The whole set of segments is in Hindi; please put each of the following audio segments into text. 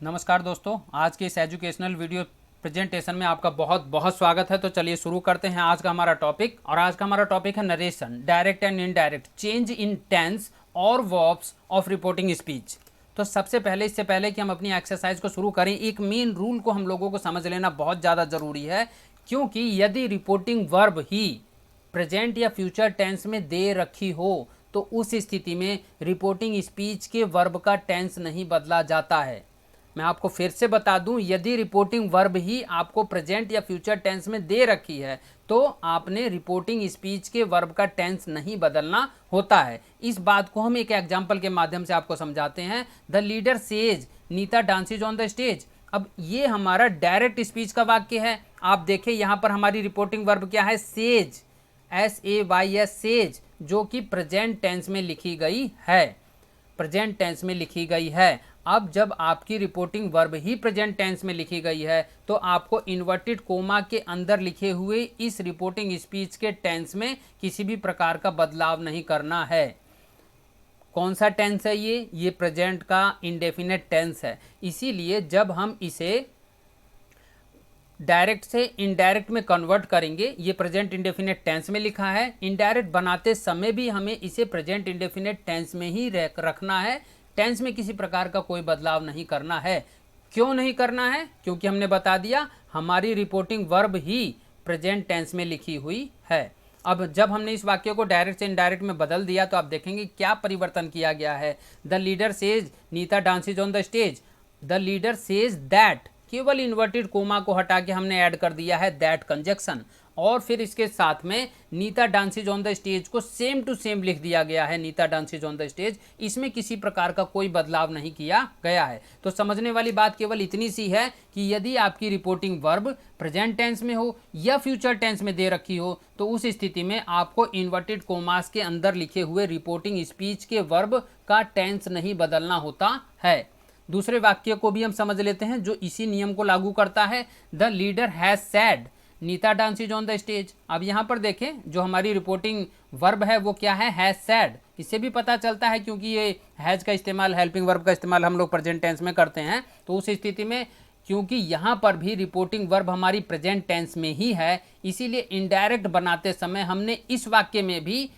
नमस्कार दोस्तों, आज के इस एजुकेशनल वीडियो प्रेजेंटेशन में आपका बहुत बहुत स्वागत है। तो चलिए शुरू करते हैं आज का हमारा टॉपिक। और आज का हमारा टॉपिक है narration, direct and indirect change in tense और वर्ब्स ऑफ रिपोर्टिंग स्पीच। तो सबसे पहले, इससे पहले कि हम अपनी एक्सरसाइज को शुरू करें, एक मेन रूल को हम लोगों को समझ लेना बहुत ज़्यादा ज़रूरी है, क्योंकि यदि रिपोर्टिंग वर्ब ही प्रेजेंट या फ्यूचर टेंस में दे रखी हो तो उस स्थिति में रिपोर्टिंग स्पीच के वर्ब का टेंस नहीं बदला जाता है। मैं आपको फिर से बता दूं, यदि रिपोर्टिंग वर्ब ही आपको प्रेजेंट या फ्यूचर टेंस में दे रखी है तो आपने रिपोर्टिंग स्पीच के वर्ब का टेंस नहीं बदलना होता है। इस बात को हम एक एग्जांपल के माध्यम से आपको समझाते हैं। The leader says Nita dances on the stage. अब ये हमारा डायरेक्ट स्पीच का वाक्य है। आप देखें यहाँ पर हमारी रिपोर्टिंग वर्ब क्या है, सेज, SAYS, सेज, जो कि प्रेजेंट टेंस में लिखी गई है, प्रेजेंट टेंस में लिखी गई है। अब जब आपकी रिपोर्टिंग वर्ब ही प्रेजेंट टेंस में लिखी गई है तो आपको इन्वर्टेड कोमा के अंदर लिखे हुए इस रिपोर्टिंग स्पीच के टेंस में किसी भी प्रकार का बदलाव नहीं करना है। कौन सा टेंस है ये प्रेजेंट का इंडेफिनेट टेंस है। इसीलिए जब हम इसे डायरेक्ट से इनडायरेक्ट में कन्वर्ट करेंगे, ये प्रेजेंट इंडेफिनेट टेंस में लिखा है, इनडायरेक्ट बनाते समय भी हमें इसे प्रेजेंट इंडेफिनेट टेंस में ही रखना है। टेंस में किसी प्रकार का कोई बदलाव नहीं करना है। क्यों नहीं करना है? क्योंकि हमने बता दिया हमारी रिपोर्टिंग वर्ब ही प्रेजेंट टेंस में लिखी हुई है। अब जब हमने इस वाक्य को डायरेक्ट से इनडायरेक्ट में बदल दिया तो आप देखेंगे क्या परिवर्तन किया गया है। The leader says Nita dances on the stage. The leader says that, केवल इन्वर्टेड कोमा को हटा के हमने ऐड कर दिया है दैट कंजक्शन, और फिर इसके साथ में Nita dances on the stage को सेम टू सेम लिख दिया गया है, Nita dances on the stage. इसमें किसी प्रकार का कोई बदलाव नहीं किया गया है। तो समझने वाली बात केवल इतनी सी है कि यदि आपकी रिपोर्टिंग वर्ब प्रेजेंट टेंस में हो या फ्यूचर टेंस में दे रखी हो तो उस स्थिति में आपको इन्वर्टेड कोमास के अंदर लिखे हुए रिपोर्टिंग स्पीच के वर्ब का टेंस नहीं बदलना होता है। दूसरे वाक्य को भी हम समझ लेते हैं जो इसी नियम को लागू करता है। The leader has said Nita dances on the stage. अब यहाँ पर देखें जो हमारी रिपोर्टिंग वर्ब है वो क्या है, हैज सैड। इससे भी पता चलता है क्योंकि ये हैज का इस्तेमाल, हेल्पिंग वर्ब का इस्तेमाल हम लोग प्रेजेंट टेंस में करते हैं, तो उस स्थिति में क्योंकि यहाँ पर भी रिपोर्टिंग वर्ब हमारी प्रेजेंट टेंस में ही है, इसीलिए इनडायरेक्ट बनाते समय हमने इस वाक्य में भी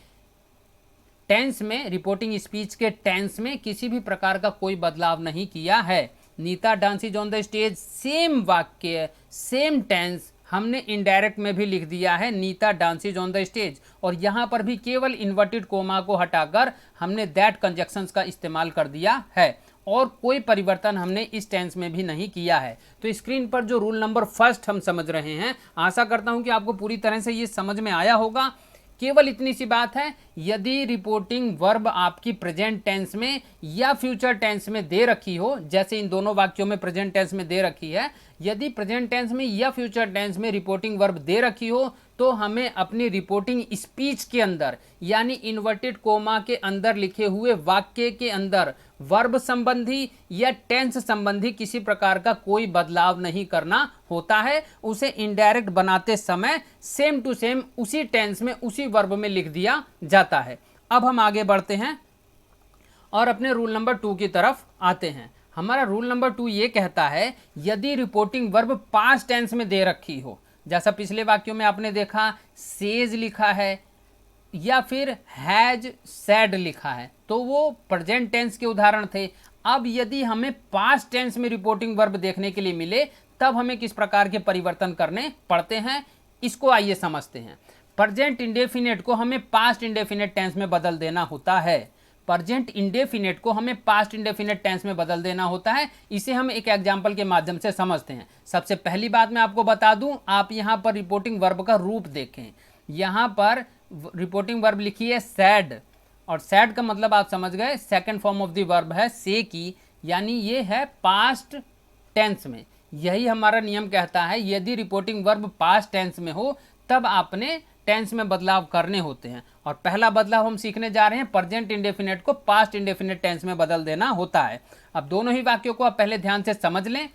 टेंस में, रिपोर्टिंग स्पीच के टेंस में किसी भी प्रकार का कोई बदलाव नहीं किया है। Nita dances on the stage, same वाक्य, सेम टेंस हमने इनडायरेक्ट में भी लिख दिया है, Nita dances on the stage. और यहाँ पर भी केवल इन्वर्टेड कोमा को हटाकर हमने दैट कंजक्शंस का इस्तेमाल कर दिया है, और कोई परिवर्तन हमने इस टेंस में भी नहीं किया है। तो स्क्रीन पर जो रूल नंबर फर्स्ट हम समझ रहे हैं, आशा करता हूँ कि आपको पूरी तरह से ये समझ में आया होगा। केवल इतनी सी बात है, यदि रिपोर्टिंग वर्ब आपकी प्रेजेंट टेंस में या फ्यूचर टेंस में दे रखी हो, जैसे इन दोनों वाक्यों में प्रेजेंट टेंस में दे रखी है, यदि प्रेजेंट टेंस में या फ्यूचर टेंस में रिपोर्टिंग वर्ब दे रखी हो तो हमें अपनी रिपोर्टिंग स्पीच के अंदर, यानी इन्वर्टेड कोमा के अंदर लिखे हुए वाक्य के अंदर वर्ब संबंधी या टेंस संबंधी किसी प्रकार का कोई बदलाव नहीं करना होता है। उसे इनडायरेक्ट बनाते समय सेम टू सेम उसी टेंस में, उसी वर्ब में लिख दिया जाता है। अब हम आगे बढ़ते हैं और अपने रूल नंबर 2 की तरफ आते हैं। हमारा रूल नंबर 2 ये कहता है, यदि रिपोर्टिंग वर्ब पास्ट टेंस में दे रखी हो, जैसा पिछले वाक्यों में आपने देखा सेज लिखा है या फिर हैज सैड लिखा है, तो वो प्रेजेंट टेंस के उदाहरण थे। अब यदि हमें पास्ट टेंस में रिपोर्टिंग वर्ब देखने के लिए मिले तब हमें किस प्रकार के परिवर्तन करने पड़ते हैं, इसको आइए समझते हैं। प्रेजेंट इंडेफिनेट को हमें पास्ट इंडेफिनेट टेंस में बदल देना होता है। प्रेजेंट इंडेफिनेट को हमें पास्ट इंडेफिनेट टेंस में बदल देना होता है। इसे हम एक एग्जांपल के माध्यम से समझते हैं। सबसे पहली बात मैं आपको बता दूं, आप यहाँ पर रिपोर्टिंग वर्ब का रूप देखें। यहाँ पर रिपोर्टिंग वर्ब लिखी है सैड, और सैड का मतलब आप समझ गए, second form of the verb है से की, यानी ये है पास्ट टेंस में। यही हमारा नियम कहता है, यदि रिपोर्टिंग वर्ब पास्ट टेंस में हो तब आपने टेंस में बदलाव करने होते हैं। और पहला बदलाव हम सीखने जा रहे हैं, प्रेजेंट इंडेफिनेट को पास्ट इंडेफिनेट टेंस में बदल देना होता है। अब दोनों ही वाक्यों को आप पहले ध्यान से समझ लें।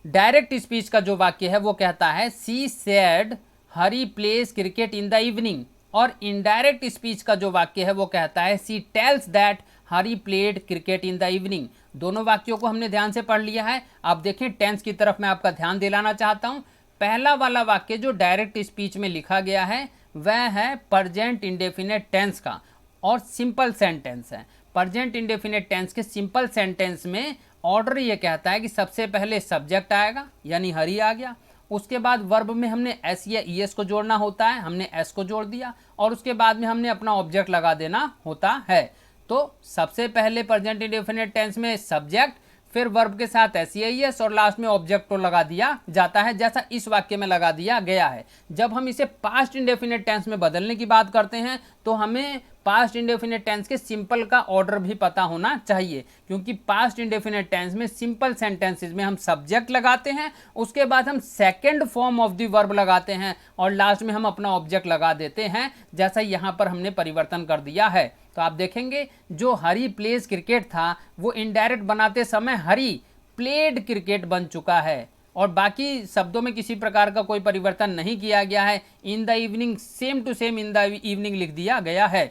डायरेक्ट स्पीच का जो वाक्य है वो कहता है she said Hari plays cricket in the evening, और इनडायरेक्ट स्पीच का जो वाक्य है वो कहता है she tells that Hari played cricket in the evening. दोनों वाक्यों को हमने ध्यान से पढ़ लिया है। अब देखें टेंस की तरफ मैं आपका ध्यान दिलाना चाहता हूं। पहला वाला वाक्य जो डायरेक्ट स्पीच में लिखा गया है वह है प्रेजेंट इंडेफिनिट टेंस का और सिंपल सेंटेंस है। प्रेजेंट इंडेफिनिट टेंस के सिंपल सेंटेंस में ऑर्डर ये कहता है कि सबसे पहले सब्जेक्ट आएगा यानी हरी आ गया, उसके बाद वर्ब में हमने एस या ईएस को जोड़ना होता है, हमने एस को जोड़ दिया और उसके बाद में हमने अपना ऑब्जेक्ट लगा देना होता है। तो सबसे पहले प्रेजेंट इंडेफिनिट टेंस में सब्जेक्ट, फिर वर्ब के साथ एस या ईएस और लास्ट में ऑब्जेक्ट को लगा दिया जाता है, जैसा इस वाक्य में लगा दिया गया है। जब हम इसे पास्ट इंडेफिनिट टेंस में बदलने की बात करते हैं तो हमें पास्ट इंडेफिनिट टेंस के सिंपल का ऑर्डर भी पता होना चाहिए, क्योंकि पास्ट इंडेफिनिट टेंस में सिंपल सेंटेंसेस में हम सब्जेक्ट लगाते हैं, उसके बाद हम second form of the verb लगाते हैं और लास्ट में हम अपना ऑब्जेक्ट लगा देते हैं, जैसा यहाँ पर हमने परिवर्तन कर दिया है। तो आप देखेंगे जो हरी प्लेज क्रिकेट था वो इनडायरेक्ट बनाते समय हरी प्लेड क्रिकेट बन चुका है और बाकी शब्दों में किसी प्रकार का कोई परिवर्तन नहीं किया गया है। In the evening same to same in the evening लिख दिया गया है।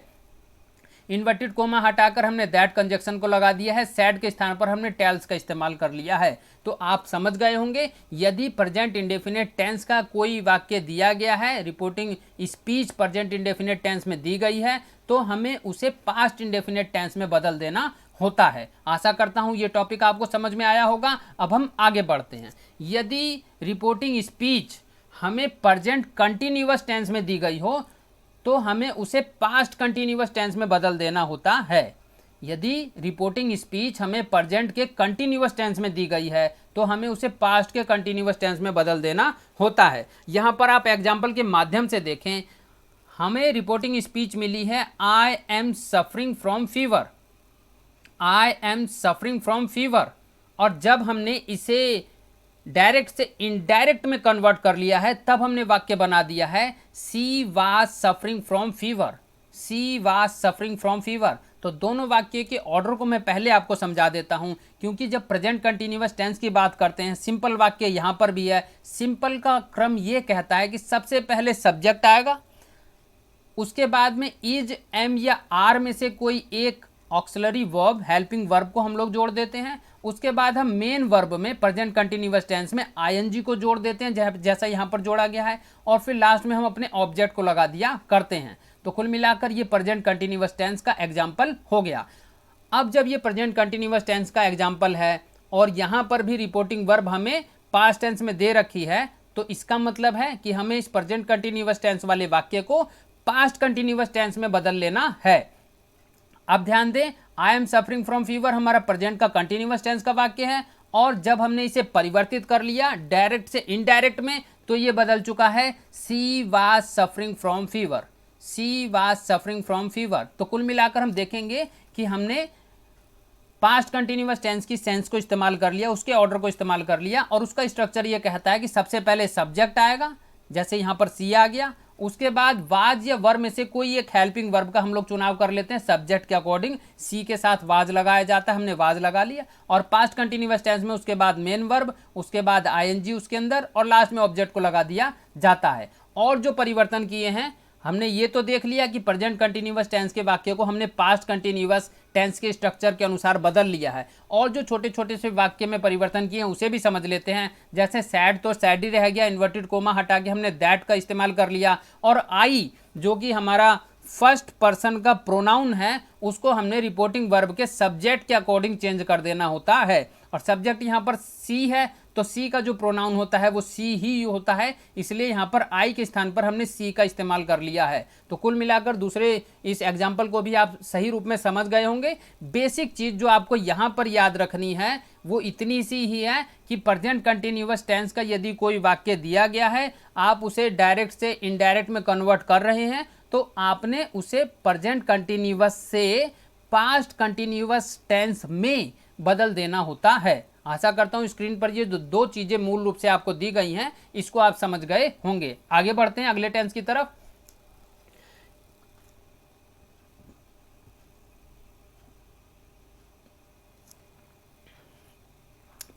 इन्वर्टेड कोमा हटाकर हमने दैट कंजक्शन को लगा दिया है, सैड के स्थान पर हमने टेल्स का इस्तेमाल कर लिया है। तो आप समझ गए होंगे यदि प्रेजेंट इंडेफिनिट टेंस का कोई वाक्य दिया गया है, reporting speech present indefinite tense में दी गई है, तो हमें उसे पास्ट इंडेफिनिट टेंस में बदल देना होता है। आशा करता हूं ये टॉपिक आपको समझ में आया होगा। अब हम आगे बढ़ते हैं। यदि रिपोर्टिंग स्पीच हमें प्रेजेंट कंटिन्यूअस टेंस में दी गई हो तो हमें उसे पास्ट कंटिन्यूअस टेंस में बदल देना होता है। यदि रिपोर्टिंग स्पीच हमें प्रेजेंट के कंटिन्यूअस टेंस में दी गई है तो हमें उसे पास्ट के कंटिन्यूअस टेंस में बदल देना होता है। यहाँ पर आप एग्जाम्पल के माध्यम से देखें, हमें रिपोर्टिंग स्पीच मिली है I am suffering from fever, I am suffering from fever, और जब हमने इसे डायरेक्ट से इनडायरेक्ट में कन्वर्ट कर लिया है तब हमने वाक्य बना दिया है she was suffering from fever, she was suffering from fever. तो दोनों वाक्य के ऑर्डर को मैं पहले आपको समझा देता हूं, क्योंकि जब प्रेजेंट कंटिन्यूअस टेंस की बात करते हैं, सिंपल वाक्य यहां पर भी है। सिंपल का क्रम यह कहता है कि सबसे पहले सब्जेक्ट आएगा, उसके बाद में इज, एम या आर में से कोई एक ऑक्सिलरी वर्ब, हेल्पिंग वर्ब को हम लोग जोड़ देते हैं, उसके बाद हम मेन वर्ब में प्रेजेंट कंटिन्यूअस टेंस में आईएनजी को जोड़ देते हैं जैसा यहाँ पर जोड़ा गया है, और फिर लास्ट में हम अपने ऑब्जेक्ट को लगा दिया करते हैं। तो कुल मिलाकर ये प्रेजेंट कंटिन्यूअस टेंस का एग्जाम्पल हो गया। अब जब ये प्रेजेंट कंटिन्यूअस टेंस का एग्जाम्पल है और यहाँ पर भी रिपोर्टिंग वर्ब हमें पास्ट टेंस में दे रखी है, तो इसका मतलब है कि हमें इस प्रेजेंट कंटिन्यूअस टेंस वाले वाक्य को पास्ट कंटिन्यूअस टेंस में बदल लेना है। अब ध्यान दें, I am suffering from fever हमारा प्रेजेंट का कंटिन्यूअस टेंस का वाक्य है, और जब हमने इसे परिवर्तित कर लिया डायरेक्ट से इनडायरेक्ट में तो ये बदल चुका है she was suffering from fever, she was suffering from fever. तो कुल मिलाकर हम देखेंगे कि हमने पास्ट कंटिन्यूअस टेंस की सेंस को इस्तेमाल कर लिया, उसके ऑर्डर को इस्तेमाल कर लिया, और उसका स्ट्रक्चर ये कहता है कि सबसे पहले सब्जेक्ट आएगा, जैसे यहाँ पर सी आ गया, उसके बाद वाज या वर्ब में से कोई एक हेल्पिंग वर्ब का हम लोग चुनाव कर लेते हैं, सब्जेक्ट के अकॉर्डिंग सी के साथ वाज लगाया जाता है, हमने वाज लगा लिया, और पास्ट कंटिन्यूअस टेंस में उसके बाद मेन वर्ब, उसके बाद आईएनजी उसके अंदर, और लास्ट में ऑब्जेक्ट को लगा दिया जाता है। और जो परिवर्तन किए हैं हमने ये तो देख लिया कि प्रेजेंट कंटिन्यूअस टेंस के वाक्य को हमने पास्ट कंटिन्यूअस टेंस के स्ट्रक्चर के अनुसार बदल लिया है, और जो छोटे छोटे से वाक्य में परिवर्तन किए हैं उसे भी समझ लेते हैं। जैसे सैड तो सैड ही रह गया, इन्वर्टेड कोमा हटा के हमने दैट का इस्तेमाल कर लिया, और आई जो कि हमारा फर्स्ट पर्सन का प्रोनाउन है उसको हमने रिपोर्टिंग वर्ब के सब्जेक्ट के अकॉर्डिंग चेंज कर देना होता है, और सब्जेक्ट यहाँ पर सी है तो सी का जो प्रोनाउन होता है वो सी ही होता है, इसलिए यहाँ पर आई के स्थान पर हमने सी का इस्तेमाल कर लिया है। तो कुल मिलाकर दूसरे इस एग्जाम्पल को भी आप सही रूप में समझ गए होंगे। बेसिक चीज़ जो आपको यहाँ पर याद रखनी है वो इतनी सी ही है कि प्रेजेंट कंटिन्यूअस टेंस का यदि कोई वाक्य दिया गया है, आप उसे डायरेक्ट से इनडायरेक्ट में कन्वर्ट कर रहे हैं, तो आपने उसे प्रेजेंट कंटिन्यूअस से पास्ट कंटिन्यूअस टेंस में बदल देना होता है। आशा करता हूं स्क्रीन पर ये दो चीजें मूल रूप से आपको दी गई हैं, इसको आप समझ गए होंगे। आगे बढ़ते हैं अगले टेंस की तरफ।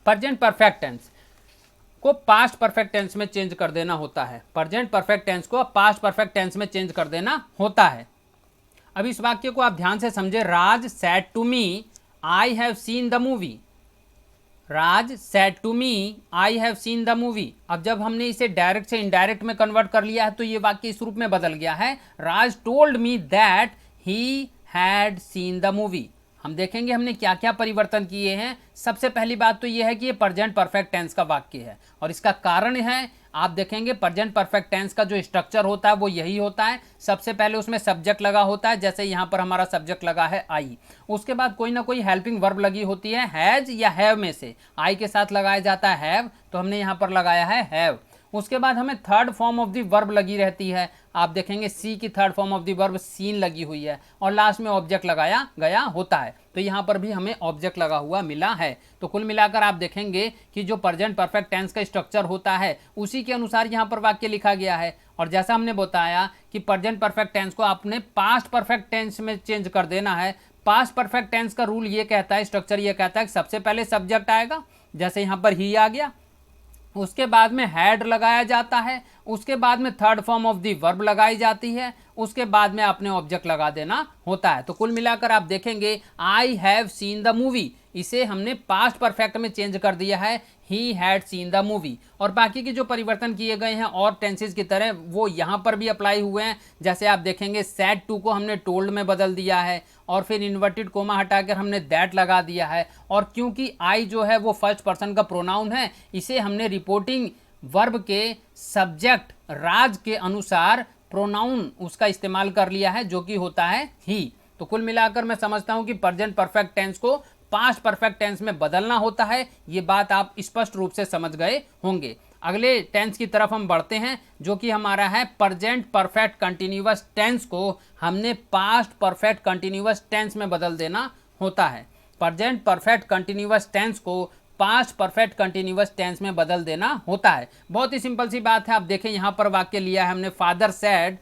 प्रेजेंट परफेक्ट टेंस को पास्ट परफेक्ट टेंस में चेंज कर देना होता है, प्रेजेंट परफेक्ट टेंस को पास्ट परफेक्ट टेंस में चेंज कर देना होता है। अब इस वाक्य को आप ध्यान से समझे, Raj said to me I have seen the movie. Raj said to me I have seen the movie. अब जब हमने इसे डायरेक्ट से इनडायरेक्ट में कन्वर्ट कर लिया है तो ये वाक्य इस रूप में बदल गया है, Raj told me that he had seen the movie. हम देखेंगे हमने क्या क्या परिवर्तन किए हैं। सबसे पहली बात तो ये है कि ये प्रेजेंट परफेक्ट टेंस का वाक्य है और इसका कारण है, आप देखेंगे प्रेजेंट परफेक्ट टेंस का जो स्ट्रक्चर होता है वो यही होता है। सबसे पहले उसमें सब्जेक्ट लगा होता है, जैसे यहाँ पर हमारा सब्जेक्ट लगा है आई। उसके बाद कोई ना कोई हेल्पिंग वर्ब लगी होती है, हैज या हैव में से। आई के साथ लगाया जाता है हैव, तो हमने यहाँ पर लगाया है हैव। उसके बाद हमें third form of the verb लगी रहती है, आप देखेंगे सी की third form of the verb seen लगी हुई है और लास्ट में ऑब्जेक्ट लगाया गया होता है। तो यहाँ पर भी हमें ऑब्जेक्ट लगा हुआ मिला है। तो कुल मिलाकर आप देखेंगे कि जो प्रेजेंट परफेक्ट टेंस का स्ट्रक्चर होता है उसी के अनुसार यहाँ पर वाक्य लिखा गया है। और जैसा हमने बताया कि प्रेजेंट परफेक्ट टेंस को आपने पास्ट परफेक्ट टेंस में चेंज कर देना है। पास्ट परफेक्ट टेंस का रूल ये कहता है, स्ट्रक्चर ये कहता है कि सबसे पहले सब्जेक्ट आएगा, जैसे यहाँ पर ही आ गया, उसके बाद में हैड लगाया जाता है, उसके बाद में third form of the verb लगाई जाती है, उसके बाद में आपने ऑब्जेक्ट लगा देना होता है। तो कुल मिलाकर आप देखेंगे आई हैव सीन द मूवी, इसे हमने पास्ट परफेक्ट में चेंज कर दिया है, ही हैड सीन द मूवी। और बाकी के जो परिवर्तन किए गए हैं और टेंसेज की तरह वो यहाँ पर भी अप्लाई हुए हैं। जैसे आप देखेंगे सैड टू को हमने टोल्ड में बदल दिया है और फिर इन्वर्टेड कोमा हटाकर हमने दैट लगा दिया है। और क्योंकि आई जो है वो फर्स्ट पर्सन का प्रोनाउन है, इसे हमने रिपोर्टिंग वर्ब के सब्जेक्ट राज के अनुसार प्रोनाउन उसका इस्तेमाल कर लिया है, जो कि होता है ही। तो कुल मिलाकर मैं समझता हूं कि प्रेजेंट परफेक्ट टेंस को पास्ट परफेक्ट टेंस में बदलना होता है। ये बात आप स्पष्ट रूप से समझ गए होंगे। अगले टेंस की तरफ हम बढ़ते हैं, जो कि हमारा है प्रेजेंट परफेक्ट कंटिन्यूअस टेंस को हमने पास्ट परफेक्ट कंटिन्यूअस टेंस में बदल देना होता है। प्रेजेंट परफेक्ट कंटिन्यूअस टेंस को पास्ट परफेक्ट कंटिन्यूअस टेंस में बदल देना होता है। बहुत ही सिंपल सी बात है। आप देखें यहाँ पर वाक्य लिया है हमने, father said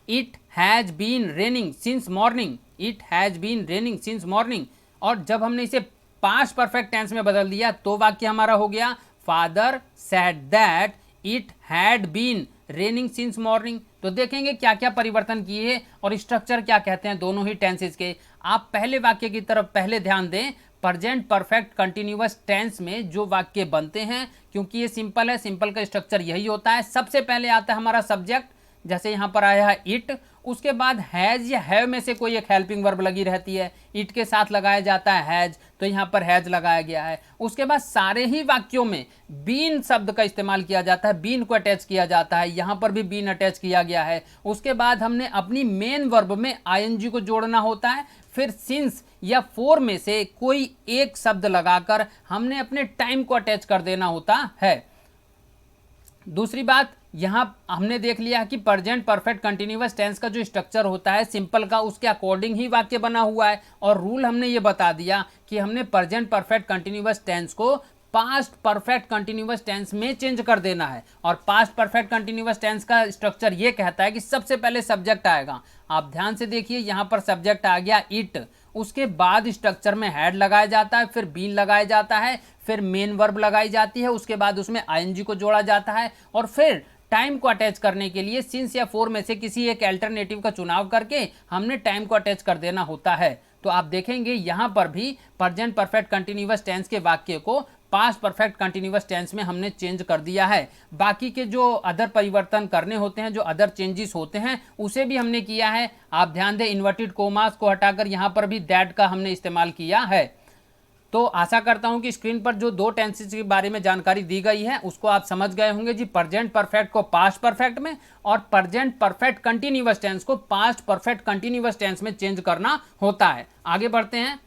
it has been raining since morning, it has been raining since morning. और जब हमने इसे पास्ट परफेक्ट टेंस में बदल दिया तो वाक्य हमारा हो गया father said that it had been raining since morning. तो देखेंगे क्या क्या परिवर्तन किए और स्ट्रक्चर क्या कहते हैं दोनों ही टेंसेस के। आप पहले वाक्य की तरफ पहले ध्यान दें। प्रेजेंट परफेक्ट कंटिन्यूअस टेंस में जो वाक्य बनते हैं, क्योंकि ये सिंपल है, सिंपल का स्ट्रक्चर यही होता है। सबसे पहले आता है हमारा सब्जेक्ट, जैसे यहाँ पर आया है इट, उसके बाद हैज या हैव में से कोई एक हेल्पिंग वर्ब लगी रहती है, इट के साथ लगाया जाता है हैज, तो यहाँ पर हैज लगाया गया है। उसके बाद सारे ही वाक्यों में बीन शब्द का इस्तेमाल किया जाता है, बीन को अटैच किया जाता है, यहाँ पर भी बीन अटैच किया गया है। उसके बाद हमने अपनी मेन वर्ब में आईएनजी को जोड़ना होता है, फिर सिंस या फोर में से कोई एक शब्द लगाकर हमने अपने टाइम को अटैच कर देना होता है। दूसरी बात, यहाँ हमने देख लिया कि प्रेजेंट परफेक्ट कंटिन्यूअस टेंस का जो स्ट्रक्चर होता है सिंपल का, उसके अकॉर्डिंग ही वाक्य बना हुआ है। और रूल हमने ये बता दिया कि हमने प्रेजेंट परफेक्ट कंटिन्यूअस टेंस को पास्ट परफेक्ट कंटिन्यूअस टेंस में चेंज कर देना है। और पास्ट परफेक्ट कंटिन्यूअस टेंस का स्ट्रक्चर ये कहता है कि सबसे पहले सब्जेक्ट आएगा। आप ध्यान से देखिए, यहाँ पर सब्जेक्ट आ गया इट, उसके बाद स्ट्रक्चर में हैड लगाया जाता है, फिर बीन लगाया जाता है, फिर मेन वर्ब लगाई जाती है, उसके बाद उसमें आईएनजी को जोड़ा जाता है और फिर टाइम को अटैच करने के लिए सिंस या फोर में से किसी एक अल्टरनेटिव का चुनाव करके हमने टाइम को अटैच कर देना होता है। तो आप देखेंगे यहाँ पर भी प्रेजेंट परफेक्ट कंटिन्यूअस टेंस के वाक्य को पास्ट परफेक्ट कंटिन्यूअस टेंस में हमने चेंज कर दिया है। बाकी के जो अदर परिवर्तन करने होते हैं, जो अदर चेंजेस होते हैं, उसे भी हमने किया है। आप ध्यान दें, इन्वर्टेड कोमास को हटाकर यहाँ पर भी दैट का हमने इस्तेमाल किया है। तो आशा करता हूं कि स्क्रीन पर जो दो टेंसेस के बारे में जानकारी दी गई है उसको आप समझ गए होंगे जी। प्रेजेंट परफेक्ट को पास्ट परफेक्ट में और प्रेजेंट परफेक्ट कंटिन्यूअस टेंस को पास्ट परफेक्ट कंटिन्यूअस टेंस में चेंज करना होता है। आगे बढ़ते हैं।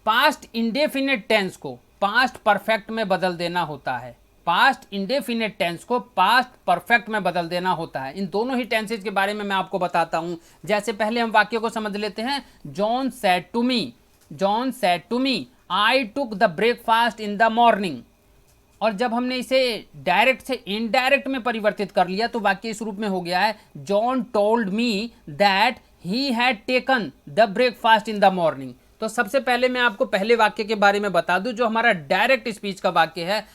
पास्ट इंडेफिनिट टेंस को पास्ट परफेक्ट में बदल देना होता है। पास्ट इंडेफिनिट टेंस को पास्ट परफेक्ट में बदल देना होता है। इन दोनों ही टेंसेज के बारे में मैं आपको बताता हूं। जैसे पहले हम वाक्य को समझ लेते हैं। John said to me, John said to me I took the breakfast in the morning. और जब हमने इसे डायरेक्ट से इनडायरेक्ट में परिवर्तित कर लिया तो वाक्य इस रूप में हो गया है, John told me that he had taken the breakfast in the morning. तो सबसे पहले मैं आपको पहले वाक्य के बारे में बता दूं, जो हमारा डायरेक्ट स्पीच का वाक्य है।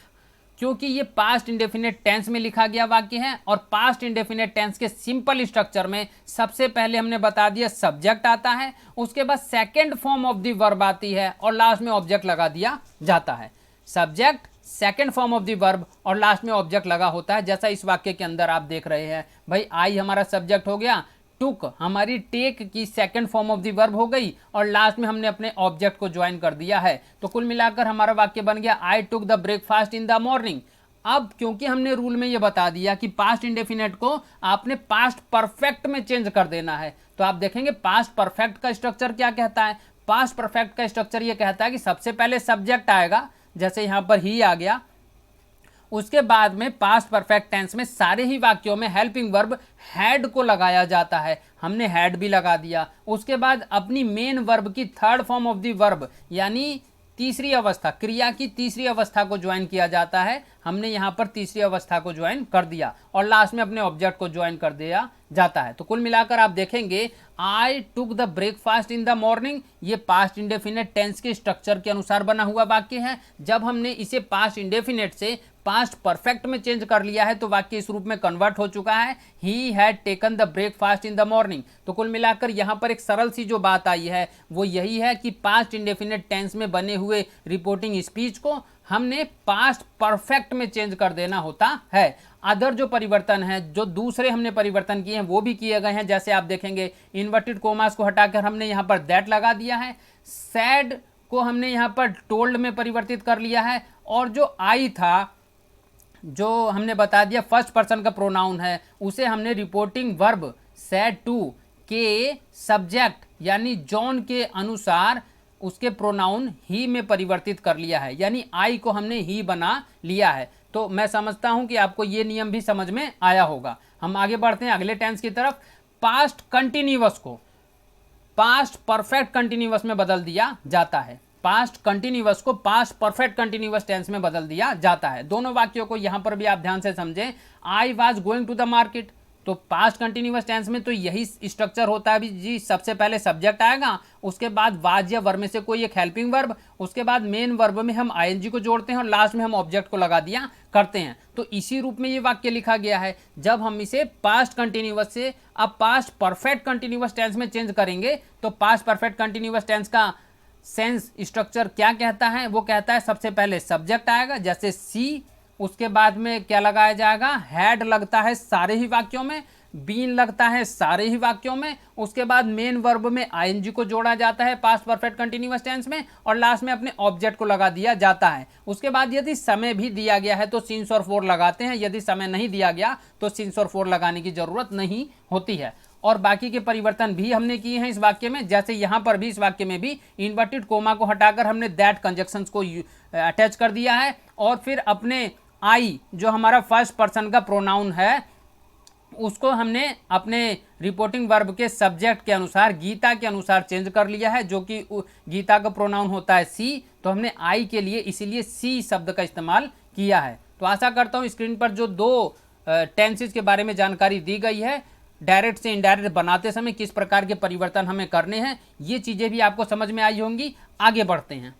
क्योंकि ये पास्ट इंडेफिनेट टेंस में लिखा गया वाक्य है और पास्ट इंडेफिनेट टेंस के सिंपल स्ट्रक्चर में सबसे पहले हमने बता दिया सब्जेक्ट आता है, उसके बाद second form of the verb आती है और लास्ट में ऑब्जेक्ट लगा दिया जाता है। Subject, second form of the verb और लास्ट में ऑब्जेक्ट लगा होता है। जैसा इस वाक्य के अंदर आप देख रहे हैं, भाई आई हमारा सब्जेक्ट हो गया, टुक हमारी टेक की second form of the verb हो गई और लास्ट में हमने अपने ऑब्जेक्ट को ज्वाइन कर दिया है। तो कुल मिलाकर हमारा वाक्य बन गया I took the breakfast in the morning. अब क्योंकि हमने रूल में ये बता दिया कि पास्ट इंडेफिनेट को आपने पास्ट परफेक्ट में चेंज कर देना है, तो आप देखेंगे पास्ट परफेक्ट का स्ट्रक्चर क्या कहता है। पास्ट परफेक्ट का स्ट्रक्चर ये कहता है कि सबसे पहले सब्जेक्ट आएगा, जैसे यहां पर ही आ गया, उसके बाद में पास्ट परफेक्ट टेंस में सारे ही वाक्यों में हेल्पिंग वर्ब हैड को लगाया जाता है, हमने हैड भी लगा दिया। उसके बाद अपनी मेन वर्ब की third form of the verb यानी तीसरी अवस्था, क्रिया की तीसरी अवस्था को ज्वाइन किया जाता है, हमने यहाँ पर तीसरी अवस्था को ज्वाइन कर दिया और लास्ट में अपने ऑब्जेक्ट को ज्वाइन कर दिया जाता है। तो कुल मिलाकर आप देखेंगे I took the breakfast in the morning, ये पास्ट इंडेफिनेट टेंस के स्ट्रक्चर के अनुसार बना हुआ वाक्य है। जब हमने इसे पास्ट इंडेफिनेट से पास्ट परफेक्ट में चेंज कर लिया है तो वाक्य इस रूप में कन्वर्ट हो चुका है, he had taken the breakfast in the morning. तो कुल मिलाकर यहाँ पर एक सरल सी जो बात आई है वो यही है कि पास्ट इंडेफिनेट टेंस में बने हुए रिपोर्टिंग स्पीच को हमने पास्ट परफेक्ट में चेंज कर देना होता है। अदर जो परिवर्तन है, जो दूसरे हमने परिवर्तन किए हैं वो भी किए गए हैं। जैसे आप देखेंगे इन्वर्टेड कोमास को हटाकर हमने यहाँ पर दैट लगा दिया है, सैड को हमने यहाँ पर टोल्ड में परिवर्तित कर लिया है और जो आई था, जो हमने बता दिया फर्स्ट पर्सन का प्रोनाउन है, उसे हमने रिपोर्टिंग वर्ब सैड टू के सब्जेक्ट यानी जॉन के अनुसार उसके प्रोनाउन ही में परिवर्तित कर लिया है, यानी आई को हमने ही बना लिया है। तो मैं समझता हूं कि आपको ये नियम भी समझ में आया होगा। हम आगे बढ़ते हैं अगले टेंस की तरफ। पास्ट कंटिन्यूअस को पास्ट परफेक्ट कंटिन्यूअस में बदल दिया जाता है, पास्ट कंटिन्यूअस को पास्ट परफेक्ट कंटिन्यूअस टेंस में बदल दिया जाता है। दोनों वाक्यों को यहां पर भी आप ध्यान से समझें। I was going to the market, तो पास्ट कंटिन्यूअस टेंस में तो यही स्ट्रक्चर होता है जी, सबसे पहले सब्जेक्ट आएगा, उसके बाद वाज या वर्ब में से कोई एक हेल्पिंग वर्ब, उसके बाद मेन वर्ब में हम आईएनजी को जोड़ते हैं और लास्ट में हम ऑब्जेक्ट को लगा दिया करते हैं। तो इसी रूप में ये वाक्य लिखा गया है। जब हम इसे पास्ट कंटिन्यूअस से अब पास्ट परफेक्ट कंटिन्यूअस टेंस में चेंज करेंगे तो पास्ट परफेक्ट कंटिन्यूअस टेंस का सेंस स्ट्रक्चर क्या कहता है, वो कहता है सबसे पहले सब्जेक्ट आएगा जैसे सी, उसके बाद में क्या लगाया जाएगा, हैड लगता है सारे ही वाक्यों में, बीन लगता है सारे ही वाक्यों में, उसके बाद मेन वर्ब में आईएनजी को जोड़ा जाता है पास्ट परफेक्ट कंटिन्यूअस टेंस में और लास्ट में अपने ऑब्जेक्ट को लगा दिया जाता है। उसके बाद यदि समय भी दिया गया है तो सिंस और फॉर लगाते हैं, यदि समय नहीं दिया गया तो सिंस और फॉर लगाने की जरूरत नहीं होती है। और बाकी के परिवर्तन भी हमने किए हैं इस वाक्य में, जैसे यहाँ पर भी इस वाक्य में भी इन्वर्टेड कोमा को हटाकर हमने दैट कंजक्शंस को अटैच कर दिया है और फिर अपने आई जो हमारा फर्स्ट पर्सन का प्रोनाउन है उसको हमने अपने रिपोर्टिंग वर्ब के सब्जेक्ट के अनुसार गीता के अनुसार चेंज कर लिया है, जो कि गीता का प्रोनाउन होता है सी, तो हमने आई के लिए इसीलिए सी शब्द का इस्तेमाल किया है। तो आशा करता हूँ स्क्रीन पर जो दो टेंसेस के बारे में जानकारी दी गई है, डायरेक्ट से इनडायरेक्ट बनाते समय किस प्रकार के परिवर्तन हमें करने हैं, ये चीज़ें भी आपको समझ में आई होंगी। आगे बढ़ते हैं।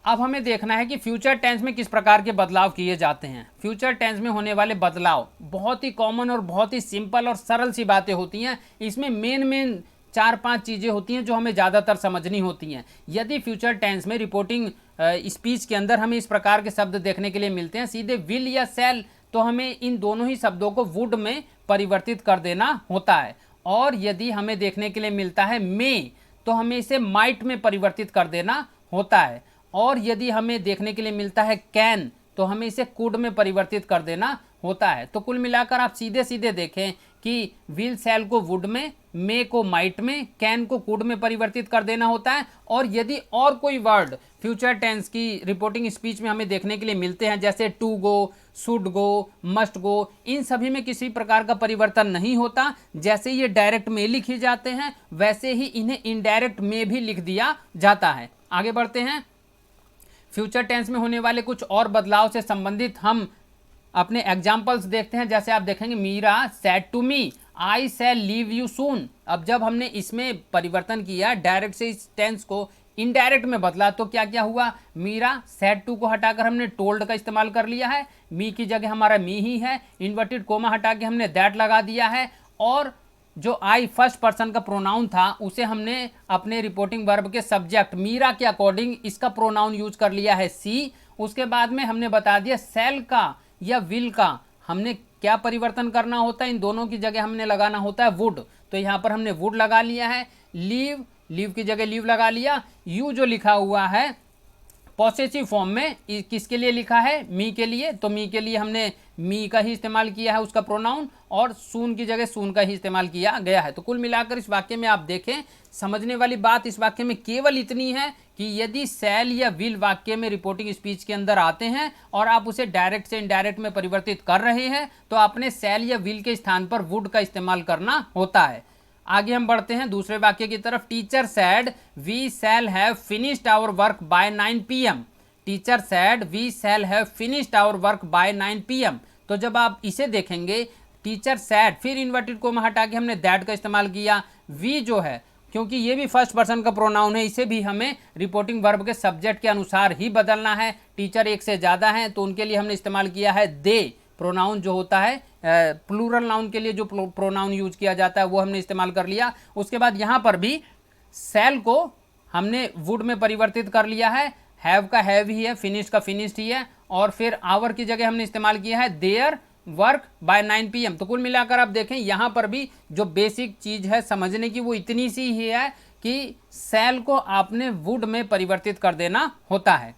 अब हमें देखना है कि फ्यूचर टेंस में किस प्रकार के बदलाव किए जाते हैं। फ्यूचर टेंस में होने वाले बदलाव बहुत ही कॉमन और बहुत ही सिंपल और सरल सी बातें होती हैं। इसमें मेन 4-5 चीज़ें होती हैं जो हमें ज़्यादातर समझनी होती हैं। यदि फ्यूचर टेंस में रिपोर्टिंग स्पीच के अंदर हमें इस प्रकार के शब्द देखने के लिए मिलते हैं सीधे विल या शैल, तो हमें इन दोनों ही शब्दों को वुड में परिवर्तित कर देना होता है। और यदि हमें देखने के लिए मिलता है मे, तो हमें इसे माइट में परिवर्तित कर देना होता है। और यदि हमें देखने के लिए मिलता है कैन, तो हमें इसे कुड में परिवर्तित कर देना होता है। तो कुल मिलाकर आप सीधे सीधे देखें कि विल शैल को वुड में, मे को माइट में, कैन को कुड में परिवर्तित कर देना होता है। और यदि और कोई वर्ड फ्यूचर टेंस की रिपोर्टिंग स्पीच में हमें देखने के लिए मिलते हैं जैसे to go, should go, must go, इन सभी में किसी प्रकार का परिवर्तन नहीं होता। जैसे ये डायरेक्ट में लिखे जाते हैं वैसे ही इन्हें इनडायरेक्ट में भी लिख दिया जाता है। आगे बढ़ते हैं। फ्यूचर टेंस में होने वाले कुछ और बदलाव से संबंधित हम अपने एग्जाम्पल्स देखते हैं। जैसे आप देखेंगे Meera said to me I shall leave you soon. अब जब हमने इसमें परिवर्तन किया डायरेक्ट से इस टेंस को इनडायरेक्ट में बदला तो क्या क्या हुआ, मीरा सैड टू को हटाकर हमने टोल्ड का इस्तेमाल कर लिया है, मी की जगह हमारा मी ही है, इन्वर्टेड कोमा हटा के हमने दैट लगा दिया है, और जो आई फर्स्ट पर्सन का प्रोनाउन था उसे हमने अपने रिपोर्टिंग वर्ब के सब्जेक्ट मीरा के अकॉर्डिंग इसका प्रोनाउन यूज कर लिया है सी। उसके बाद में हमने बता दिया सेल का या विल का हमने क्या परिवर्तन करना होता है, इन दोनों की जगह हमने लगाना होता है वुड, तो यहाँ पर हमने वुड लगा लिया है। लीव, लीव की जगह लीव लगा लिया। यू जो लिखा हुआ है पॉसेसिव फॉर्म में किसके लिए लिखा है, मी के लिए, तो मी के लिए हमने मी का ही इस्तेमाल किया है उसका प्रोनाउन, और सून की जगह सून का ही इस्तेमाल किया गया है। तो कुल मिलाकर इस वाक्य में आप देखें, समझने वाली बात इस वाक्य में केवल इतनी है कि यदि सेल या विल वाक्य में रिपोर्टिंग स्पीच के अंदर आते हैं और आप उसे डायरेक्ट से इनडायरेक्ट में परिवर्तित कर रहे हैं तो आपने सेल या विल के स्थान पर वुड का इस्तेमाल करना होता है। आगे हम बढ़ते हैं दूसरे वाक्य की तरफ। Teacher said we shall have finished our work by 9 PM। Teacher said we shall have finished our work by 9 PM। तो जब आप इसे देखेंगे, टीचर सैड, फिर इन्वर्टेड कोमा हटा के हमने दैट का इस्तेमाल किया। वी जो है, क्योंकि ये भी फर्स्ट पर्सन का प्रोनाउन है, इसे भी हमें रिपोर्टिंग वर्ब के सब्जेक्ट के अनुसार ही बदलना है। टीचर एक से ज़्यादा हैं तो उनके लिए हमने इस्तेमाल किया है दे। प्रोनाउन जो होता है प्लूरल नाउन के लिए जो प्रोनाउन यूज किया जाता है वो हमने इस्तेमाल कर लिया। उसके बाद यहाँ पर भी सेल को हमने वुड में परिवर्तित कर लिया है, हैव का हैव ही है, फिनिश का फिनिश्ड ही है, और फिर आवर की जगह हमने इस्तेमाल किया है देयर वर्क बाय 9 PM। तो कुल मिलाकर आप देखें यहाँ पर भी जो बेसिक चीज़ है समझने की वो इतनी सी ही है कि सेल को आपने वुड में परिवर्तित कर देना होता है।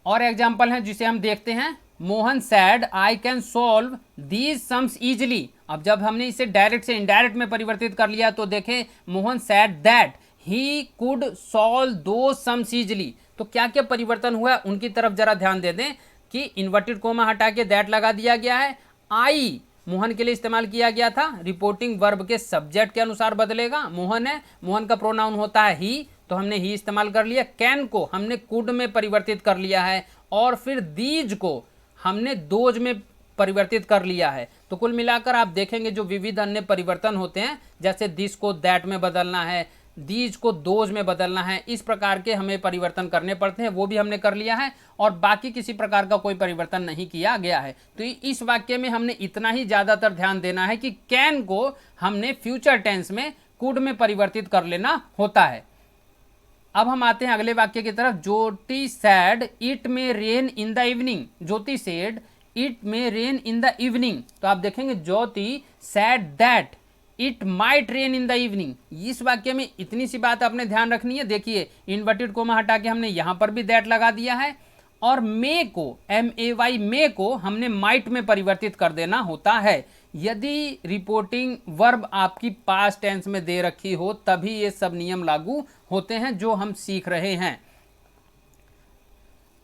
और एग्जाम्पल है जिसे हम देखते हैं। Mohan sad I can solve these sums easily. अब जब हमने इसे डायरेक्ट से इनडायरेक्ट में परिवर्तित कर लिया तो देखें, Mohan sad that he could solve दो सम्स ईजिली। तो क्या क्या परिवर्तन हुआ उनकी तरफ जरा ध्यान दे दें कि इन्वर्टेड कोमा हटा के दैट लगा दिया गया है। आई मोहन के लिए इस्तेमाल किया गया था, रिपोर्टिंग वर्ब के सब्जेक्ट के अनुसार बदलेगा। मोहन है, मोहन का प्रोनाउन होता है ही, तो हमने ही इस्तेमाल कर लिया। कैन को हमने कुड में परिवर्तित कर लिया है, और फिर दीज को हमने दोज में परिवर्तित कर लिया है। तो कुल मिलाकर आप देखेंगे जो विविध अन्य परिवर्तन होते हैं, जैसे दिस को दैट में बदलना है, दीज को दोज में बदलना है, इस प्रकार के हमें परिवर्तन करने पड़ते हैं, वो भी हमने कर लिया है, और बाकी किसी प्रकार का कोई परिवर्तन नहीं किया गया है। तो इस वाक्य में हमने इतना ही ज़्यादातर ध्यान देना है कि कैन को हमने फ्यूचर टेंस में कुड में परिवर्तित कर लेना होता है। अब हम आते हैं अगले वाक्य की तरफ। Jyoti said it may rain in the evening. Jyoti said it may rain in the evening. तो आप देखेंगे Jyoti said that it might rain in the evening. इस वाक्य में इतनी सी बात आपने ध्यान रखनी है। देखिए इन्वर्टेड कोमा हटा के हमने यहाँ पर भी दैट लगा दिया है, और मे को MAY मे को हमने माइट में परिवर्तित कर देना होता है। यदि रिपोर्टिंग वर्ब आपकी पास्ट टेंस में दे रखी हो तभी ये सब नियम लागू होते हैं जो हम सीख रहे हैं।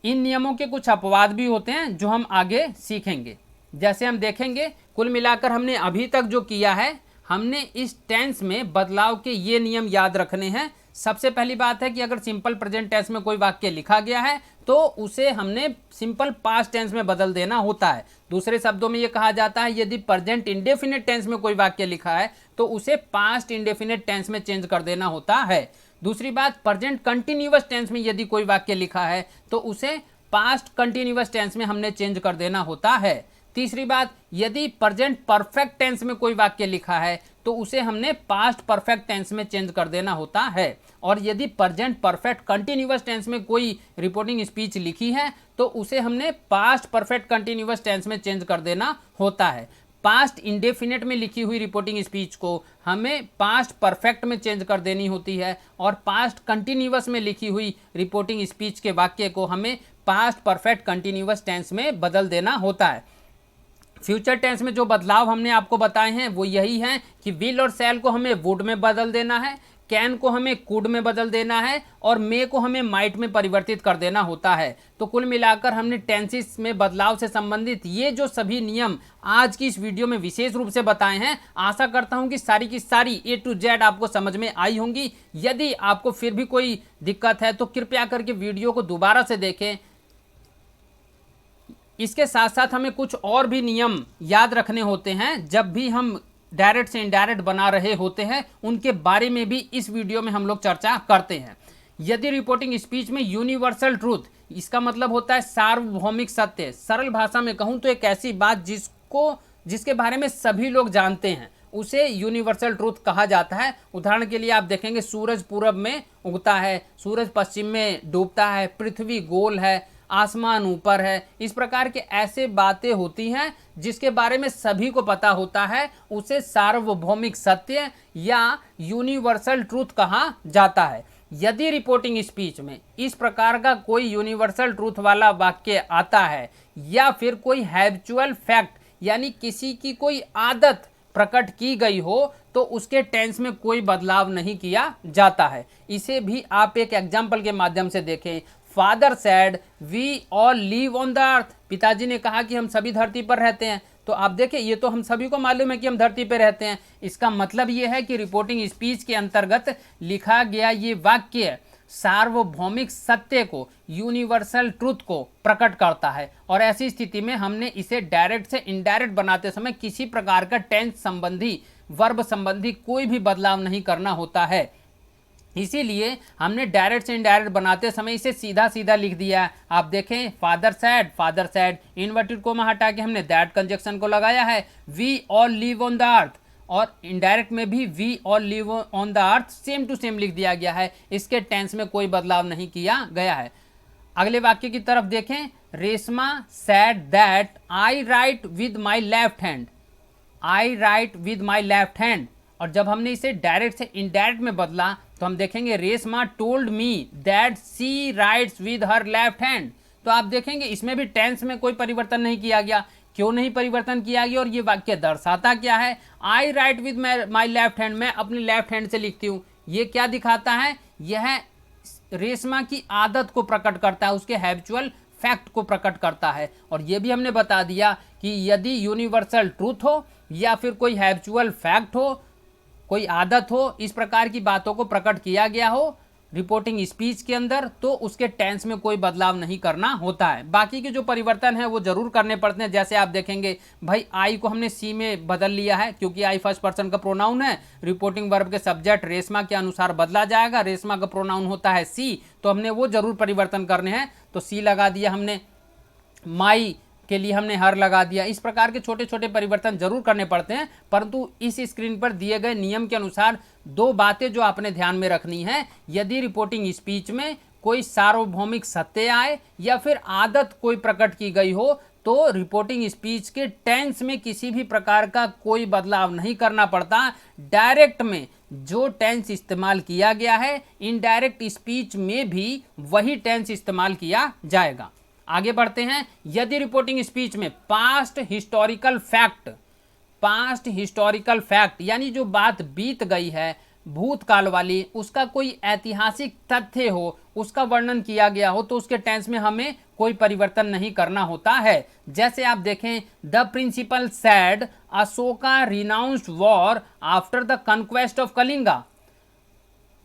इन नियमों के कुछ अपवाद भी होते हैं जो हम आगे सीखेंगे। जैसे हम देखेंगे, कुल मिलाकर हमने अभी तक जो किया है, हमने इस टेंस में बदलाव के ये नियम याद रखने हैं। सबसे पहली बात है कि अगर सिंपल प्रेजेंट टेंस में कोई वाक्य लिखा गया है तो उसे हमने सिंपल पास्ट टेंस में बदल देना होता है। दूसरे शब्दों में ये कहा जाता है यदि प्रेजेंट इंडेफिनिट टेंस में कोई वाक्य लिखा है तो उसे पास्ट इंडेफिनिट टेंस में चेंज कर देना होता है। दूसरी बात, प्रेजेंट कंटिन्यूअस टेंस में यदि कोई वाक्य लिखा है तो उसे पास्ट कंटिन्यूअस टेंस में हमने चेंज कर देना होता है। तीसरी बात, यदि प्रेजेंट परफेक्ट टेंस में कोई वाक्य लिखा है तो उसे हमने पास्ट परफेक्ट टेंस में चेंज कर देना होता है। और यदि प्रेजेंट परफेक्ट कंटिन्यूअस टेंस में कोई रिपोर्टिंग स्पीच लिखी है तो उसे हमने पास्ट परफेक्ट कंटिन्यूअस टेंस में चेंज कर देना होता है। पास्ट इंडेफिनिट में लिखी हुई रिपोर्टिंग स्पीच को हमें पास्ट परफेक्ट में चेंज कर देनी होती है, और पास्ट कंटिन्यूअस में लिखी हुई रिपोर्टिंग स्पीच के वाक्य को हमें पास्ट परफेक्ट कंटिन्यूअस टेंस में बदल देना होता है। फ्यूचर टेंस में जो बदलाव हमने आपको बताए हैं वो यही हैं कि विल और शैल को हमें वुड में बदल देना है, कैन को हमें कुड में बदल देना है, और मे को हमें माइट में परिवर्तित कर देना होता है। तो कुल मिलाकर हमने टेंसेस में बदलाव से संबंधित ये जो सभी नियम आज की इस वीडियो में विशेष रूप से बताए हैं, आशा करता हूं कि सारी की सारी A to Z आपको समझ में आई होंगी। यदि आपको फिर भी कोई दिक्कत है तो कृपया करके वीडियो को दोबारा से देखें। इसके साथ साथ हमें कुछ और भी नियम याद रखने होते हैं जब भी हम डायरेक्ट से इनडायरेक्ट बना रहे होते हैं, उनके बारे में भी इस वीडियो में हम लोग चर्चा करते हैं। यदि रिपोर्टिंग स्पीच में यूनिवर्सल ट्रूथ, इसका मतलब होता है सार्वभौमिक सत्य। सरल भाषा में कहूं तो एक ऐसी बात जिसके बारे में सभी लोग जानते हैं, उसे यूनिवर्सल ट्रूथ कहा जाता है। उदाहरण के लिए आप देखेंगे, सूरज पूरब में उगता है, सूरज पश्चिम में डूबता है, पृथ्वी गोल है, आसमान ऊपर है। इस प्रकार के ऐसे बातें होती हैं जिसके बारे में सभी को पता होता है, उसे सार्वभौमिक सत्य या यूनिवर्सल ट्रूथ कहा जाता है। यदि रिपोर्टिंग स्पीच में इस प्रकार का कोई यूनिवर्सल ट्रूथ वाला वाक्य आता है या फिर कोई हैबिचुअल फैक्ट यानी किसी की कोई आदत प्रकट की गई हो, तो उसके टेंस में कोई बदलाव नहीं किया जाता है। इसे भी आप एक एग्जाम्पल के माध्यम से देखें। Father said we all live on the earth, पिताजी ने कहा कि हम सभी धरती पर रहते हैं। तो आप देखें, ये तो हम सभी को मालूम है कि हम धरती पर रहते हैं। इसका मतलब ये है कि रिपोर्टिंग स्पीच के अंतर्गत लिखा गया ये वाक्य सार्वभौमिक सत्य को, यूनिवर्सल ट्रुथ को प्रकट करता है। और ऐसी स्थिति में हमने इसे डायरेक्ट से इनडायरेक्ट बनाते समय किसी प्रकार का टेंस संबंधी, वर्ब संबंधी कोई भी बदलाव नहीं करना होता है। इसीलिए हमने डायरेक्ट से इनडायरेक्ट बनाते समय इसे सीधा सीधा लिख दिया। आप देखें, फादर सैड, इन्वर्टेड कोमा हटा के हमने दैट कंजक्शन को लगाया है। We all live on the earth, और इनडायरेक्ट में भी we all live on the earth same to same लिख दिया गया है। इसके टेंस में कोई बदलाव नहीं किया गया है। अगले वाक्य की तरफ देखें, Reshma sad that I write with my left hand, I write with my left hand. और जब हमने इसे डायरेक्ट से इनडायरेक्ट में बदला तो हम देखेंगे, Reshma told me that she writes with her left hand. तो आप देखेंगे इसमें भी टेंस में कोई परिवर्तन नहीं किया गया। क्यों नहीं परिवर्तन किया गया और ये वाक्य दर्शाता क्या है? I write with my left hand, मैं अपनी लेफ्ट हैंड से लिखती हूँ। ये क्या दिखाता है? यह रेशमा की आदत को प्रकट करता है, उसके हैबिचुअल फैक्ट को प्रकट करता है। और ये भी हमने बता दिया कि यदि यूनिवर्सल ट्रूथ हो या फिर कोई हैबिचुअल फैक्ट हो, कोई आदत हो, इस प्रकार की बातों को प्रकट किया गया हो रिपोर्टिंग स्पीच के अंदर, तो उसके टेंस में कोई बदलाव नहीं करना होता है। बाकी के जो परिवर्तन है वो जरूर करने पड़ते हैं। जैसे आप देखेंगे, भाई आई को हमने सी में बदल लिया है क्योंकि आई फर्स्ट पर्सन का प्रोनाउन है। रिपोर्टिंग वर्ब के सब्जेक्ट रेशमा के अनुसार बदला जाएगा। रेशमा का प्रोनाउन होता है सी, तो हमने वो जरूर परिवर्तन करने हैं, तो सी लगा दिया हमने। माई के लिए हमने हर लगा दिया। इस प्रकार के छोटे छोटे परिवर्तन जरूर करने पड़ते हैं, परंतु इस स्क्रीन पर दिए गए नियम के अनुसार दो बातें जो आपने ध्यान में रखनी है। यदि रिपोर्टिंग स्पीच में कोई सार्वभौमिक सत्य आए या फिर आदत कोई प्रकट की गई हो, तो रिपोर्टिंग स्पीच के टेंस में किसी भी प्रकार का कोई बदलाव नहीं करना पड़ता। डायरेक्ट में जो टेंस इस्तेमाल किया गया है, इनडायरेक्ट स्पीच में भी वही टेंस इस्तेमाल किया जाएगा। आगे बढ़ते हैं। यदि रिपोर्टिंग स्पीच में पास्ट हिस्टोरिकल फैक्ट यानी जो बात बीत गई है, भूतकाल वाली, उसका कोई ऐतिहासिक तथ्य हो, उसका वर्णन किया गया हो, तो उसके टेंस में हमें कोई परिवर्तन नहीं करना होता है। जैसे आप देखें, the principal said Ashoka renounced war after the conquest of Kalinga.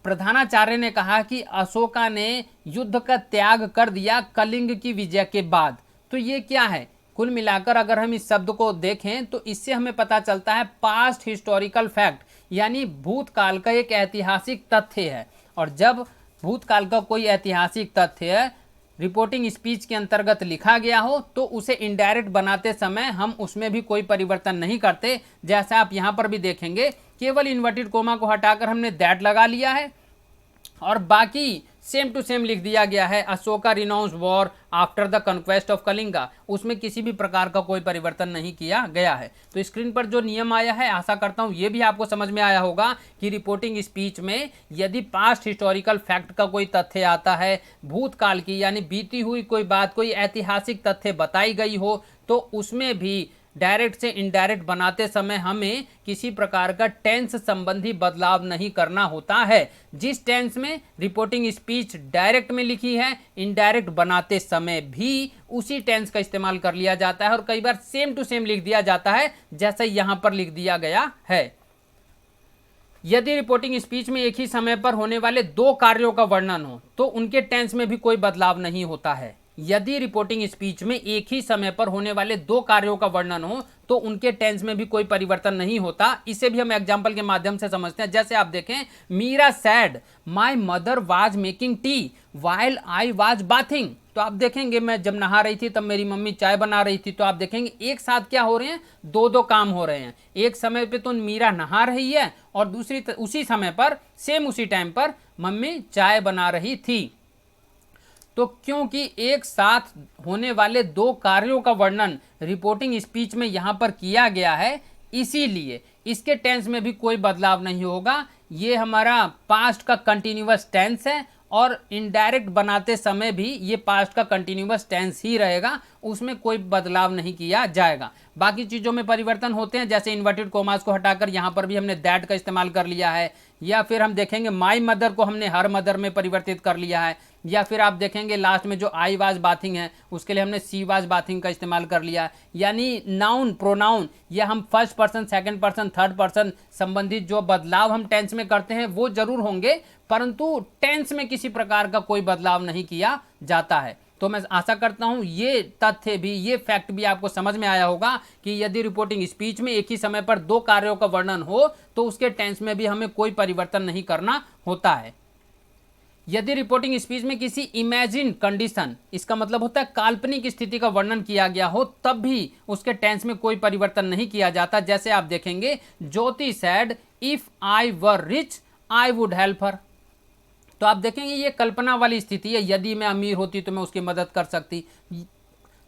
प्रधानाचार्य ने कहा कि अशोका ने युद्ध का त्याग कर दिया कलिंग की विजय के बाद। तो ये क्या है? कुल मिलाकर अगर हम इस शब्द को देखें तो इससे हमें पता चलता है पास्ट हिस्टोरिकल फैक्ट यानी भूतकाल का एक ऐतिहासिक तथ्य है। और जब भूतकाल का कोई ऐतिहासिक तथ्य रिपोर्टिंग स्पीच के अंतर्गत लिखा गया हो, तो उसे इनडायरेक्ट बनाते समय हम उसमें भी कोई परिवर्तन नहीं करते। जैसा आप यहाँ पर भी देखेंगे, केवल इन्वर्टेड कोमा को हटाकर हमने दैट लगा लिया है और बाकी सेम टू सेम लिख दिया गया है Ashoka renounce war after the conquest of Kalinga. उसमें किसी भी प्रकार का कोई परिवर्तन नहीं किया गया है। तो स्क्रीन पर जो नियम आया है, आशा करता हूं ये भी आपको समझ में आया होगा कि रिपोर्टिंग स्पीच में यदि पास्ट हिस्टोरिकल फैक्ट का कोई तथ्य आता है, भूतकाल की यानी बीती हुई कोई बात, कोई ऐतिहासिक तथ्य बताई गई हो, तो उसमें भी डायरेक्ट से इनडायरेक्ट बनाते समय हमें किसी प्रकार का टेंस संबंधी बदलाव नहीं करना होता है। जिस टेंस में रिपोर्टिंग स्पीच डायरेक्ट में लिखी है, इनडायरेक्ट बनाते समय भी उसी टेंस का इस्तेमाल कर लिया जाता है और कई बार सेम टू सेम लिख दिया जाता है, जैसा यहाँ पर लिख दिया गया है। यदि रिपोर्टिंग स्पीच में एक ही समय पर होने वाले दो कार्यों का वर्णन हो, तो उनके टेंस में भी कोई बदलाव नहीं होता है। यदि रिपोर्टिंग स्पीच में एक ही समय पर होने वाले दो कार्यों का वर्णन हो, तो उनके टेंस में भी कोई परिवर्तन नहीं होता। इसे भी हम एग्जाम्पल के माध्यम से समझते हैं। जैसे आप देखें, Meera said my mother was making tea while I was bathing. तो आप देखेंगे मैं जब नहा रही थी तब मेरी मम्मी चाय बना रही थी। तो आप देखेंगे एक साथ क्या हो रहे हैं, दो दो काम हो रहे हैं। एक समय पे तो मीरा नहा रही है और उसी समय पर सेम उसी टाइम पर मम्मी चाय बना रही थी। तो क्योंकि एक साथ होने वाले दो कार्यों का वर्णन रिपोर्टिंग स्पीच में यहां पर किया गया है, इसीलिए इसके टेंस में भी कोई बदलाव नहीं होगा। ये हमारा पास्ट का कंटिन्यूअस टेंस है और इनडायरेक्ट बनाते समय भी ये पास्ट का कंटिन्यूअस टेंस ही रहेगा, उसमें कोई बदलाव नहीं किया जाएगा। बाकी चीज़ों में परिवर्तन होते हैं, जैसे इन्वर्टेड कोमास को हटाकर यहाँ पर भी हमने दैट का इस्तेमाल कर लिया है, या फिर हम देखेंगे माई मदर को हमने हर मदर में परिवर्तित कर लिया है, या फिर आप देखेंगे लास्ट में जो आई वाज बाथिंग है उसके लिए हमने सी वाज बाथिंग का इस्तेमाल कर लिया। यानी नाउन प्रोनाउन या हम first person second person third person संबंधित जो बदलाव हम टेंस में करते हैं वो जरूर होंगे, परंतु टेंस में किसी प्रकार का कोई बदलाव नहीं किया जाता है। तो मैं आशा करता हूं ये तथ्य भी, ये फैक्ट भी आपको समझ में आया होगा कि यदि रिपोर्टिंग स्पीच में एक ही समय पर दो कार्यों का वर्णन हो तो उसके टेंस में भी हमें कोई परिवर्तन नहीं करना होता है। यदि रिपोर्टिंग स्पीच में किसी इमेजिन कंडीशन, इसका मतलब होता है काल्पनिक स्थिति का वर्णन किया गया हो, तब भी उसके टेंस में कोई परिवर्तन नहीं किया जाता। जैसे आप देखेंगे, Jyoti said if I were rich I would help her. तो आप देखेंगे ये कल्पना वाली स्थिति है, यदि मैं अमीर होती तो मैं उसकी मदद कर सकती।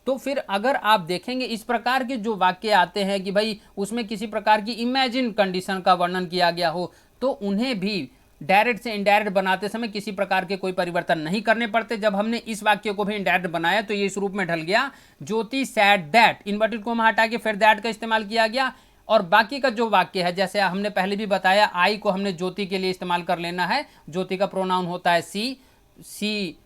तो फिर अगर आप देखेंगे इस प्रकार के जो वाक्य आते हैं कि भाई उसमें किसी प्रकार की इमेजिन कंडीशन का वर्णन किया गया हो, तो उन्हें भी डायरेक्ट से इनडायरेक्ट बनाते समय किसी प्रकार के कोई परिवर्तन नहीं करने पड़ते। जब हमने इस वाक्य को भी इनडायरेक्ट बनाया तो ये इस रूप में ढल गया, ज्योति सैड दैट, इन्वर्टेड कोमा हटा के फिर दैट का इस्तेमाल किया गया। और बाकी का जो वाक्य है, जैसे हमने पहले भी बताया, आई को हमने ज्योति के लिए इस्तेमाल कर लेना है, ज्योति का प्रोनाउन होता है सी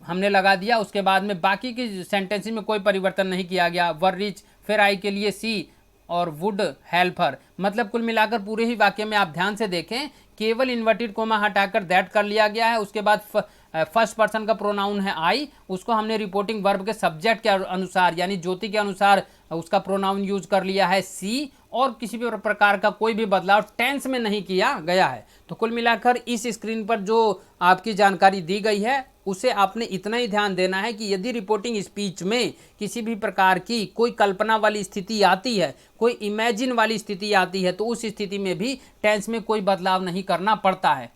हमने लगा दिया। उसके बाद में बाकी की सेंटेंस में कोई परिवर्तन नहीं किया गया, वर रिच फिर आई के लिए सी और वुड हेल्प हर। मतलब कुल मिलाकर पूरे ही वाक्य में आप ध्यान से देखें, केवल इन्वर्टेड कोमा हटाकर दैट कर लिया गया है। उसके बाद फर्स्ट पर्सन का प्रोनाउन है आई, उसको हमने रिपोर्टिंग वर्ब के सब्जेक्ट के अनुसार यानी ज्योति के अनुसार उसका प्रोनाउन यूज कर लिया है सी, और किसी भी प्रकार का कोई भी बदलाव टेंस में नहीं किया गया है। तो कुल मिलाकर इस स्क्रीन पर जो आपकी जानकारी दी गई है उसे आपने इतना ही ध्यान देना है कि यदि रिपोर्टिंग स्पीच में किसी भी प्रकार की कोई कल्पना वाली स्थिति आती है, कोई इमेजिन वाली स्थिति आती है, तो उस स्थिति में भी टेंस में कोई बदलाव नहीं करना पड़ता है।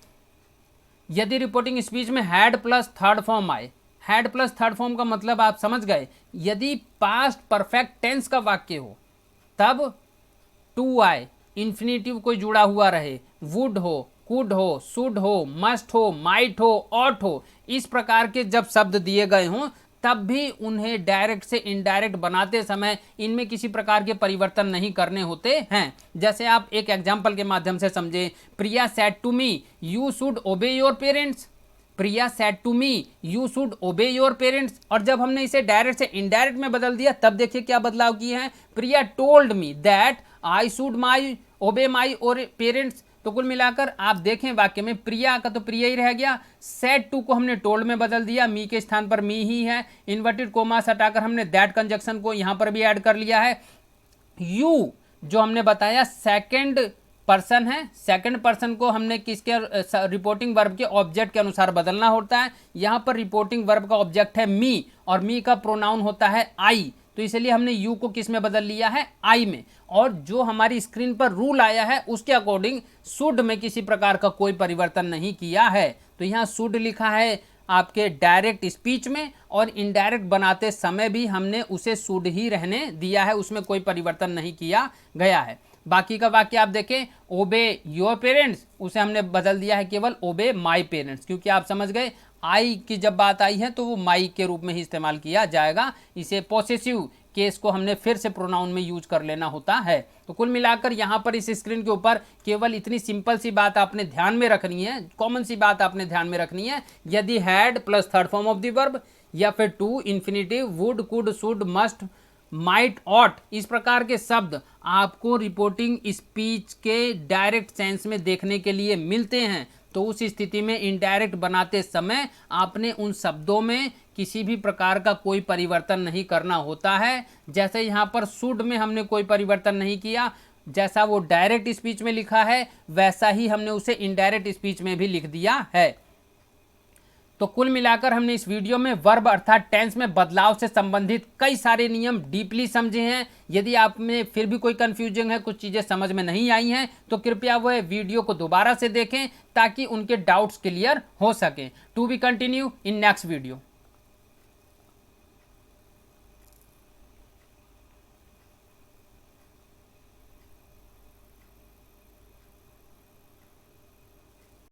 यदि रिपोर्टिंग स्पीच में हैड प्लस थर्ड फॉर्म आए, हैड प्लस थर्ड फॉर्म का मतलब आप समझ गए, यदि पास्ट परफेक्ट टेंस का वाक्य हो तब टू आए, इन्फिनेटिव कोई जुड़ा हुआ रहे, वुड हो, कुड हो, शुड हो, मस्ट हो, माइट हो, ऑट हो, इस प्रकार के जब शब्द दिए गए हों तब भी उन्हें डायरेक्ट से इनडायरेक्ट बनाते समय इनमें किसी प्रकार के परिवर्तन नहीं करने होते हैं। जैसे आप एक एग्जाम्पल के माध्यम से समझे, Priya said to me you should obey your parents, Priya said to me you should obey your parents. और जब हमने इसे डायरेक्ट से इनडायरेक्ट में बदल दिया तब देखिए क्या बदलाव किए हैं, Priya told me that I should my obey my और पेरेंट्स। तो कुल मिलाकर आप देखें वाक्य में प्रिया का तो प्रिया ही रह गया, सेड टू को हमने टोल्ड में बदल दिया, मी के स्थान पर मी ही है, इन्वर्टेड कोमास हटाकर हमने दैट कंजक्शन को यहां पर भी ऐड कर लिया है। यू जो हमने बताया सेकंड पर्सन है, सेकंड पर्सन को हमने किसके रिपोर्टिंग वर्ब के ऑब्जेक्ट के अनुसार बदलना होता है। यहां पर रिपोर्टिंग वर्ब का ऑब्जेक्ट है मी और मी का प्रोनाउन होता है आई, तो इसलिए हमने यू को किस में बदल लिया है, आई में। और जो हमारी स्क्रीन पर रूल आया है उसके अकॉर्डिंग शुड में किसी प्रकार का कोई परिवर्तन नहीं किया है। तो यहाँ शुड लिखा है आपके डायरेक्ट स्पीच में, और इनडायरेक्ट बनाते समय भी हमने उसे शुड ही रहने दिया है, उसमें कोई परिवर्तन नहीं किया गया है। बाकी का वाक्य आप देखें, ओबे योर पेरेंट्स, उसे हमने बदल दिया है केवल ओबे माई पेरेंट्स, क्योंकि आप समझ गए आई की जब बात आई है तो वो माई के रूप में ही इस्तेमाल किया जाएगा। इसे पॉसेसिव केस को हमने फिर से प्रोनाउन में यूज कर लेना होता है। तो कुल मिलाकर यहाँ पर इस स्क्रीन के ऊपर केवल इतनी सिंपल सी बात आपने ध्यान में रखनी है, कॉमन सी बात आपने ध्यान में रखनी है, यदि had plus third form of the verb या फिर to, infinitive, would, could, should, must, might, ought, इस प्रकार के शब्द आपको रिपोर्टिंग स्पीच के डायरेक्ट सेंस में देखने के लिए मिलते हैं, तो उस स्थिति में इनडायरेक्ट बनाते समय आपने उन शब्दों में किसी भी प्रकार का कोई परिवर्तन नहीं करना होता है। जैसे यहाँ पर शुड में हमने कोई परिवर्तन नहीं किया, जैसा वो डायरेक्ट स्पीच में लिखा है वैसा ही हमने उसे इनडायरेक्ट स्पीच में भी लिख दिया है। तो कुल मिलाकर हमने इस वीडियो में वर्ब अर्थात टेंस में बदलाव से संबंधित कई सारे नियम डीपली समझे हैं। यदि आप में फिर भी कोई कंफ्यूजन है, कुछ चीज़ें समझ में नहीं आई हैं, तो कृपया वह वीडियो को दोबारा से देखें ताकि उनके डाउट्स क्लियर हो सकें। To be continue in next video.